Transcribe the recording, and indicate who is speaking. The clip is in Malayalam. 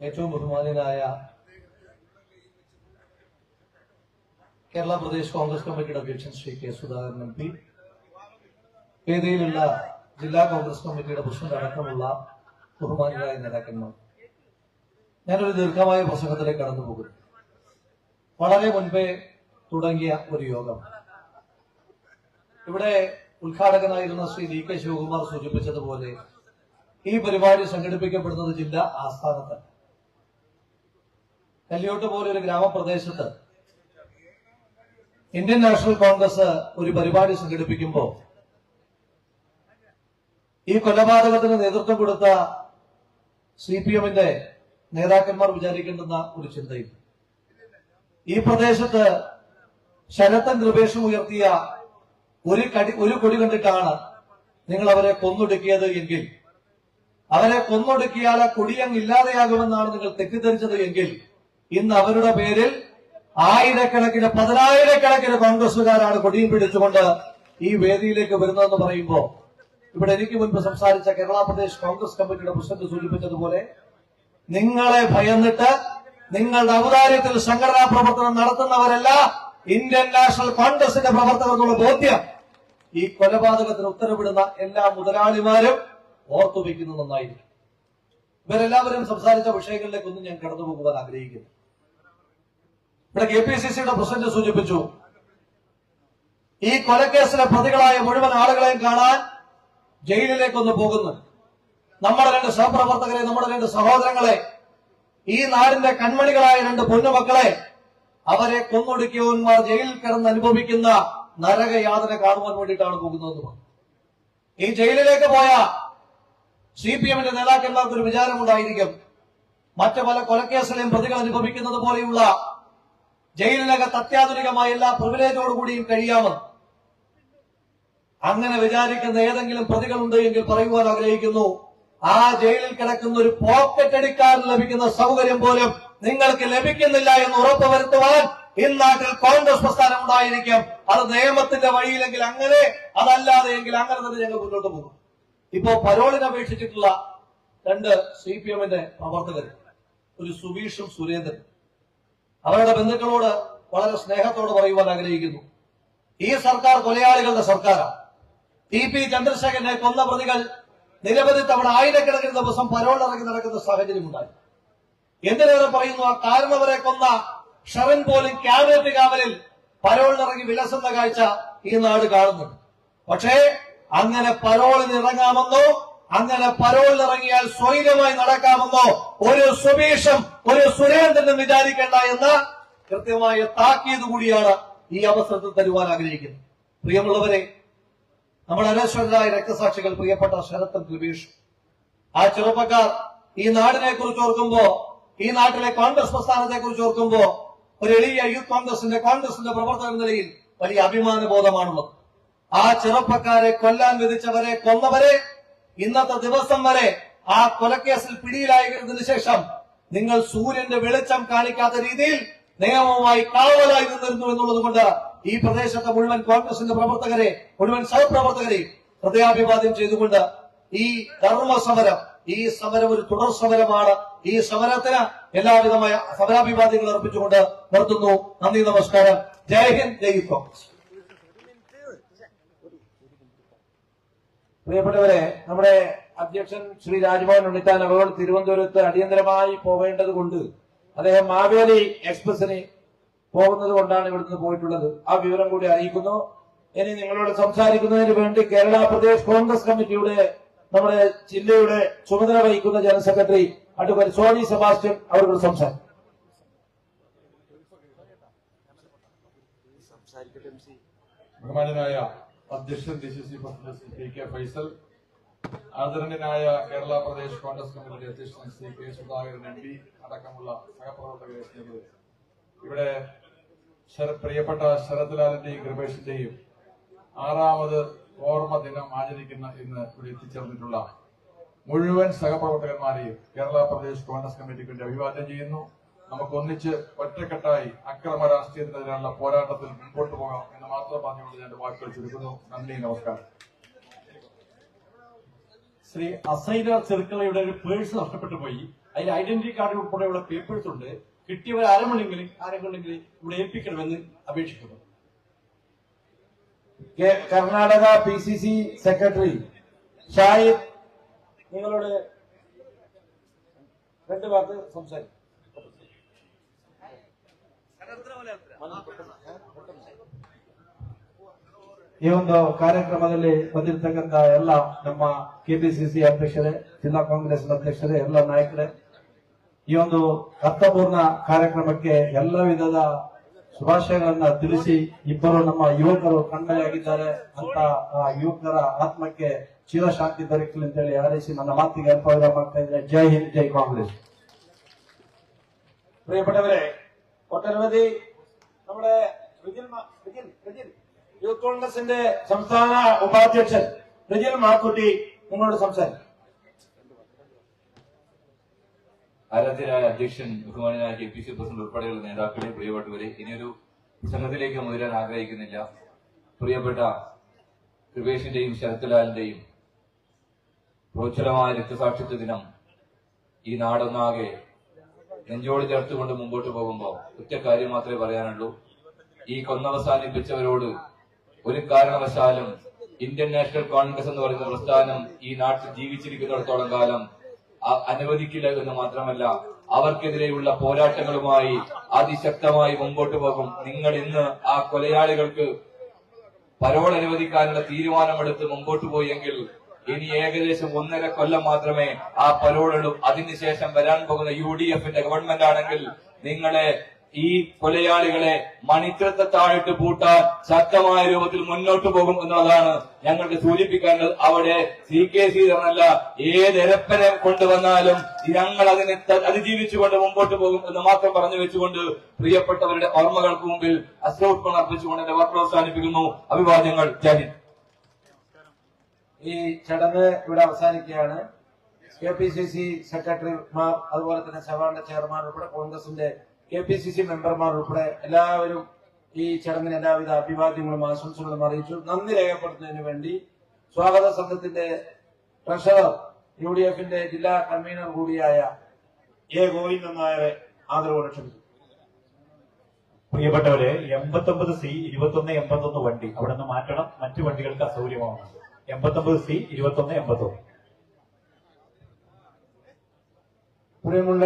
Speaker 1: ഏറ്റവും ബഹുമാനീയനായ കേരള പ്രദേശ് കോൺഗ്രസ് കമ്മിറ്റിയുടെ അധ്യക്ഷൻ Shri K Sudhakaran M P, വേദിയിലുള്ള ജില്ലാ കോൺഗ്രസ് കമ്മിറ്റിയുടെ പ്രസിഡന്റ് അടക്കമുള്ള ബഹുമാനീയരായ നേതാക്കന്മാർ, ഞാനൊരു ദീർഘമായ പ്രസംഗത്തിലേക്ക് കടന്നു പോകുന്നു. വളരെ മുൻപേ തുടങ്ങിയ ഒരു യോഗം ഇവിടെ ഉദ്ഘാടകനായിരുന്ന ശ്രീ ഡി കെ ശിവകുമാർ സൂചിപ്പിച്ചതുപോലെ ഈ പരിപാടി സംഘടിപ്പിക്കപ്പെടുന്നത് ജില്ലാ ആസ്ഥാനത്ത് കല്യോട്ട് പോലെ ഒരു ഗ്രാമപ്രദേശത്ത് ഇന്ത്യൻ നാഷണൽ കോൺഗ്രസ് ഒരു പരിപാടി സംഘടിപ്പിക്കുമ്പോൾ ഈ കൊലപാതകത്തിന് നേതൃത്വം കൊടുത്ത CPM-ന്റെ നേതാക്കന്മാർ വിചാരിക്കേണ്ടുന്ന ഒരു ചിന്തയും, ഈ പ്രദേശത്ത് ശരത്തൻ കൃപേഷും ഉയർത്തിയ ഒരു കൊടി കണ്ടിട്ടാണ് നിങ്ങൾ അവരെ കൊന്നൊടുക്കിയത് എങ്കിൽ, അവരെ കൊന്നൊടുക്കിയാൽ ആ കൊടിയങ്ങ് ഇല്ലാതെയാകുമെന്നാണ് നിങ്ങൾ തെറ്റിദ്ധരിച്ചത് എങ്കിൽ, ഇന്ന് അവരുടെ പേരിൽ ആയിരക്കണക്കിന് 10,000-കണക്കിന് കോൺഗ്രസുകാരാണ് കൊടിയും പിടിച്ചുകൊണ്ട് ഈ വേദിയിലേക്ക് വരുന്നതെന്ന് പറയുമ്പോൾ, ഇവിടെ എനിക്ക് മുൻപ് സംസാരിച്ച കേരള പ്രദേശ് കോൺഗ്രസ് കമ്മിറ്റിയുടെ പ്രസിഡന്റ് സൂചിപ്പിച്ചതുപോലെ നിങ്ങളെ ഭയന്നിട്ട് നിങ്ങളുടെ ഔദാര്യത്തിൽ സംഘടനാ പ്രവർത്തനം നടത്തുന്നവരല്ല ഇന്ത്യൻ നാഷണൽ കോൺഗ്രസിന്റെ പ്രവർത്തകർക്കുള്ള ബോധ്യം ഈ കൊലപാതകത്തിന് ഉത്തരവിടുന്ന എല്ലാ മുതലാളിമാരും ഓർത്തുവെക്കുന്നത് നന്നായിരിക്കും. ഇവരെല്ലാവരും സംസാരിച്ച വിഷയങ്ങളിലേക്കൊന്നും ഞാൻ കടന്നു പോകുവാൻ ആഗ്രഹിക്കുന്നു. ഇവിടെ KPCCയുടെ പ്രസിഡന്റ് സൂചിപ്പിച്ചു, ഈ കൊലക്കേസിലെ പ്രതികളായ മുഴുവൻ ആളുകളെയും കാണാൻ ജയിലിലേക്കൊന്ന് പോകുന്നു. നമ്മുടെ 2 സഹപ്രവർത്തകരെ, നമ്മുടെ 2 സഹോദരങ്ങളെ, ഈ നാടിന്റെ കൺമണികളായ 2 പൊന്നുമക്കളെ, അവരെ കൊന്നൊടുക്കിയവന്മാർ ജയിലിൽ കിടന്ന് അനുഭവിക്കുന്ന നരകയാതന കാണുവാൻ വേണ്ടിയിട്ടാണ് പോകുന്നതെന്ന് പറഞ്ഞു. ഈ ജയിലിലേക്ക് പോയ CPM-ന്റെ നേതാക്കന്മാർക്ക് ഒരു വിചാരമുണ്ടായിരിക്കും, മറ്റു പല കൊലക്കേസിലെയും പ്രതികൾ അനുഭവിക്കുന്നത് പോലെയുള്ള ജയിലിനകത്ത് അത്യാധുനികമായ എല്ലാ പ്രിവിലേജോടുകൂടിയും കഴിയാമെന്ന്. അങ്ങനെ വിചാരിക്കുന്ന ഏതെങ്കിലും പ്രതികളുണ്ട് എങ്കിൽ പറയുവാൻ ആഗ്രഹിക്കുന്നു, ആ ജയിലിൽ കിടക്കുന്ന ഒരു പോക്കറ്റ് അടിക്കാരന് ലഭിക്കുന്ന സൗകര്യം പോലും നിങ്ങൾക്ക് ലഭിക്കുന്നില്ല എന്ന് ഉറപ്പുവരുത്തുവാൻ ഇന്നാട്ടിൽ കോൺഗ്രസ് പ്രസ്ഥാനം ഉണ്ടായിരിക്കും. അത് നിയമത്തിന്റെ വഴിയിലെങ്കിൽ അങ്ങനെ, അതല്ലാതെ എങ്കിൽ അങ്ങനെ തന്നെ ഞങ്ങൾ മുന്നോട്ട് പോകും. ഇപ്പോ പരോളിന് അപേക്ഷിച്ചിട്ടുള്ള 2 CPM-ന്റെ പ്രവർത്തകർ, ഒരു സുബീഷും സുരേന്ദ്രൻ, അവരുടെ ബന്ധുക്കളോട് വളരെ സ്നേഹത്തോടെ പറയുവാൻ ആഗ്രഹിക്കുന്നു, ഈ സർക്കാർ കൊലയാളികളുടെ സർക്കാരാണ്. TP ചന്ദ്രശേഖരനെ കൊന്ന പ്രതികൾ നിരവധി തവണ ആയിരക്കണക്കിന് ദിവസം പരോളിറങ്ങി നടക്കുന്ന സാഹചര്യമുണ്ടായി. എന്തിനേറെ പറയുന്നു, ആ കാരണവരെ കൊന്ന ഷെറിൻ പോലും ക്യാബിനറ്റ് കാവലിൽ പരോളിനിറങ്ങി വിലസുന്ന കാഴ്ച ഈ നാട് കാണുന്നുണ്ട്. പക്ഷേ അങ്ങനെ പരോളിന് ഇറങ്ങാമെന്നോ, അങ്ങനെ പരോളിനിറങ്ങിയാൽ സ്വൈര്യമായി നടക്കാമെന്നോ ഒരു സുബീഷും ഒരു സുരേന്ദ്രനും വിചാരിക്കേണ്ട എന്ന കൃത്യമായ താക്കീത് കൂടിയാണ് ഈ അവസരത്തിൽ തരുവാൻ ആഗ്രഹിക്കുന്നത്. പ്രിയമുള്ളവരെ, നമ്മുടെ അനശ്വരരായ രക്തസാക്ഷികൾ പ്രിയപ്പെട്ട ശരത്തൻ കൃപേഷ്, ആ ചെറുപ്പക്കാർ ഈ നാടിനെ കുറിച്ച് ഓർക്കുമ്പോ, ഈ നാട്ടിലെ കോൺഗ്രസ് പ്രസ്ഥാനത്തെ കുറിച്ച് ഓർക്കുമ്പോ ഒരു എളിയ യൂത്ത് കോൺഗ്രസിന്റെ പ്രവർത്തക നിലയിൽ വലിയ അഭിമാനബോധമാണുള്ളത്. ആ ചെറുപ്പക്കാരെ കൊല്ലാൻ വിധിച്ചവരെ, കൊന്നവരെ ഇന്നത്തെ ദിവസം വരെ ആ കൊലക്കേസിൽ പിടിയിലായതിനു ശേഷം നിങ്ങൾ സൂര്യന്റെ വെളിച്ചം കാണിക്കാത്ത രീതിയിൽ നിയമവുമായി കാവലായി നിന്നിരുന്നു എന്നുള്ളത് കൊണ്ട് ഈ പ്രദേശത്തെ മുഴുവൻ കോൺഗ്രസിന്റെ പ്രവർത്തകരെ, മുഴുവൻ സഹപ്രവർത്തകരെ ഹൃദയാഭിവാദ്യം ചെയ്തുകൊണ്ട് ഈ ധർമ്മസമരം, ഈ സമരം ഒരു തുടർ സമരമാണ്. ഈ സമരത്തിന് എല്ലാവിധമായ സമരാഭിവാദ്യങ്ങൾ അർപ്പിച്ചുകൊണ്ട് നിർത്തുന്നു. നന്ദി, നമസ്കാരം. ജയ് ഹിന്ദ്, ജയ് കോൺഗ്രസ്. പ്രിയപ്പെട്ടവരെ, നമ്മുടെ അധ്യക്ഷൻ ശ്രീ രാജ്ഭവൻ ഉണ്ണിത്താൻ അവർ തിരുവനന്തപുരത്ത് അടിയന്തരമായി പോവേണ്ടത് കൊണ്ട് അദ്ദേഹം മാവേലി എക്സ്പ്രസിന് പോകുന്നത് കൊണ്ടാണ് ഇവിടുന്ന് പോയിട്ടുള്ളത്. ആ വിവരം കൂടി അറിയിക്കുന്നു. ഇനി നിങ്ങളോട് സംസാരിക്കുന്നതിന് വേണ്ടി കേരള പ്രദേശ് കോൺഗ്രസ് കമ്മിറ്റിയുടെ നമ്മുടെ ജില്ലയുടെ ചുമതല വഹിക്കുന്ന general secretary advocate Sony Sebastian അവരോട് സംസാരിക്കും.
Speaker 2: ബഹുമാന്യനായ അധ്യക്ഷൻ DCC പ്രസിഡന്റ് PK ഫൈസൽ, ആദരണീയനായ കേരള പ്രദേശ് കോൺഗ്രസ് കമ്മിറ്റി അധ്യക്ഷൻ ശ്രീ കെ സുധാകരൻ MP അടക്കമുള്ള സഹപ്രവർത്തകരെ, ഇവിടെ പ്രിയപ്പെട്ട ശരത്ലാലിന്റെയും കൃപേഷിന്റെയും 6ാമത് ഓർമ്മ ദിനം ആചരിക്കുന്ന ഇന്ന് ഇവിടെ എത്തിച്ചേർന്നിട്ടുള്ള മുഴുവൻ സഹപ്രവർത്തകന്മാരെയും കേരള പ്രദേശ് കോൺഗ്രസ് കമ്മിറ്റിക്ക് വേണ്ടി അഭിവാദ്യം ചെയ്യുന്നു. നമുക്ക് ഒന്നിച്ച് ഒറ്റക്കെട്ടായി അക്രമ രാഷ്ട്രീയത്തിനെതിരെയുള്ള പോരാട്ടത്തിൽ മുമ്പോട്ട് പോകാം എന്ന് മാത്രം പറഞ്ഞുകൊണ്ട് ഞാൻ വാക്കുകൾ ചുരുക്കുന്നു. നന്ദി, നമസ്കാരം.
Speaker 3: ശ്രീ അസൈന ചെറുക്കളയുടെ ഒരു പേഴ്സ് നഷ്ടപ്പെട്ടു പോയി. അതിൽ ഐഡന്റിറ്റി കാർഡ് ഉൾപ്പെടെയുള്ള പേപ്പേഴ്സ് ഉണ്ട്. കിട്ടിയവർ ആരെങ്കിലും ഇവിടെ ഏൽപ്പിക്കണമെന്ന് അപേക്ഷിക്കുന്നു.
Speaker 4: കർണാടക PCC സെക്രട്ടറി ഷാഹിദ്, നിങ്ങളോട് 2 വാക്ക് സംസാരിക്കും. ಈ ಒಂದು ಕಾರ್ಯಕ್ರಮದಲ್ಲಿ ಬಂದಿರತಕ್ಕಂತ ಎಲ್ಲ ನಮ್ಮ KPCC ಅಧ್ಯಕ್ಷರೇ, ಜಿಲ್ಲಾ ಕಾಂಗ್ರೆಸ್ ಅಧ್ಯಕ್ಷರೇ, ಎಲ್ಲ ನಾಯಕರೇ, ಈ ಒಂದು ಅರ್ಥಪೂರ್ಣ ಕಾರ್ಯಕ್ರಮಕ್ಕೆ ಎಲ್ಲ ವಿಧದ ಶುಭಾಶಯಗಳನ್ನ ತಿಳಿಸಿ, ಇಬ್ಬರು ನಮ್ಮ ಯುವಕರು ಕಣ್ಮರೆಯಾಗಿದ್ದಾರೆ ಅಂತ ಆ ಯುವಕರ ಆತ್ಮಕ್ಕೆ ಚಿರಶಾಂತಿ ದೊರಕಲಿ ಅಂತೇಳಿ ಹಾರೈಸಿ ನನ್ನ ಮಾತಿಗೆ ಅಲ್ಪವಿರಾಮ ಮಾಡ್ತಾ ಇದ್ದಾರೆ. ಜೈ ಹಿಂದ್, ಜೈ കോൺഗ്രസ്. പ്രിയപ്പെട്ടവരെ, ഒട്ടനവധി നമ്മുടെ യൂത്ത് കോൺഗ്രസിന്റെ സംസ്ഥാന ഉപാധ്യക്ഷൻ റിജിൽ മാക്കുട്ടി നിങ്ങളോട് സംസാരിക്കും.
Speaker 5: ആരാധ്യരായ അധ്യക്ഷൻ, ബഹുമാനായ KPCC പ്രസിഡന്റ് ഉൾപ്പെടെയുള്ള നേതാക്കളെ, പ്രിയപ്പെട്ടവരെ, ഇനിയൊരു പ്രസംഗത്തിലേക്ക് മുതിരാൻ ആഗ്രഹിക്കുന്നില്ല. പ്രിയപ്പെട്ട കൃപേഷിന്റെയും ശരത്ലാലിന്റെയും പ്രോജ്വലമായ രക്തസാക്ഷിത്വ ദിനം ഈ നാടൊന്നാകെ നെഞ്ചോട് ചേർത്തുകൊണ്ട് മുമ്പോട്ട് പോകുമ്പോൾ ഒറ്റ കാര്യം മാത്രമേ പറയാനുള്ളൂ. ഈ കൊന്നവസാനിപ്പിച്ചവരോട് ഒരു കാരണവശാലും ഇന്ത്യൻ നാഷണൽ കോൺഗ്രസ് എന്ന് പറയുന്ന പ്രസ്ഥാനം ഈ നാട്ടിൽ ജീവിച്ചിരിക്കുന്നിടത്തോളം കാലം അനുവദിക്കില്ല എന്ന് മാത്രമല്ല, അവർക്കെതിരെയുള്ള പോരാട്ടങ്ങളുമായി അതിശക്തമായി മുമ്പോട്ട് പോകും. നിങ്ങൾ ഇന്ന് ആ കൊലയാളികൾക്ക് പരോൾ അനുവദിക്കാനുള്ള തീരുമാനമെടുത്ത് മുമ്പോട്ട് പോയെങ്കിൽ ഇനി ഏകദേശം 1.5 കൊല്ലം മാത്രമേ ആ പരോളുള്ളൂ. അതിനുശേഷം വരാൻ പോകുന്ന UDFന്റെ ഗവൺമെന്റ് ആണെങ്കിൽ നിങ്ങളെ ഈ കൊലയാളികളെ മണിത്രത്താഴിട്ട് പൂട്ടാൻ ശക്തമായ രൂപത്തിൽ മുന്നോട്ട് പോകും എന്നുള്ളതാണ് ഞങ്ങൾക്ക് സൂചിപ്പിക്കാനുള്ളത്. അവിടെ CKC എന്നല്ല, ഏതെരപ്പനെ കൊണ്ടുവന്നാലും ഞങ്ങൾ അതിനെ അതിജീവിച്ചുകൊണ്ട് മുമ്പോട്ട് പോകും എന്ന് മാത്രം പറഞ്ഞു വെച്ചുകൊണ്ട് പ്രിയപ്പെട്ടവരുടെ ഓർമ്മകൾക്ക് മുമ്പിൽ അശ്രദ്ധ അർപ്പിച്ചുകൊണ്ട് എന്റെ വാക്കുകൾ അവസാനിപ്പിക്കുന്നു. അഭിവാദ്യങ്ങൾ. ജയ് ഹിന്ദ്.
Speaker 4: ഈ ചടങ്ങ് ഇവിടെ അവസാനിക്കുകയാണ്. KPCC സെക്രട്ടറിമാർ, അതുപോലെ തന്നെ സഭാന്റെ ചെയർമാൻ ഉൾപ്പെടെ കോൺഗ്രസിന്റെ KPCC മെമ്പർമാർ ഉൾപ്പെടെ എല്ലാവരും ഈ ചടങ്ങിന് എല്ലാവിധ അഭിവാദ്യങ്ങളും ആശംസകളും അറിയിച്ചു. നന്ദി രേഖപ്പെടുത്തുന്നതിന് വേണ്ടി സ്വാഗത സംഘത്തിന്റെ ട്രഷറർ, UDFന്റെ ജില്ലാ കൺവീനർ കൂടിയായ A. ഗോവിന്ദൻ നായരെ ആദരവോടെ ക്ഷണിച്ചു.
Speaker 6: പ്രിയപ്പെട്ടവരെ, 89C 2181 വണ്ടി അവിടെ നിന്ന് മാറ്റണം. മറ്റു വണ്ടികൾക്ക് അസൗകര്യമാണ്. 89C 2181.
Speaker 4: പ്രിയമുള്ള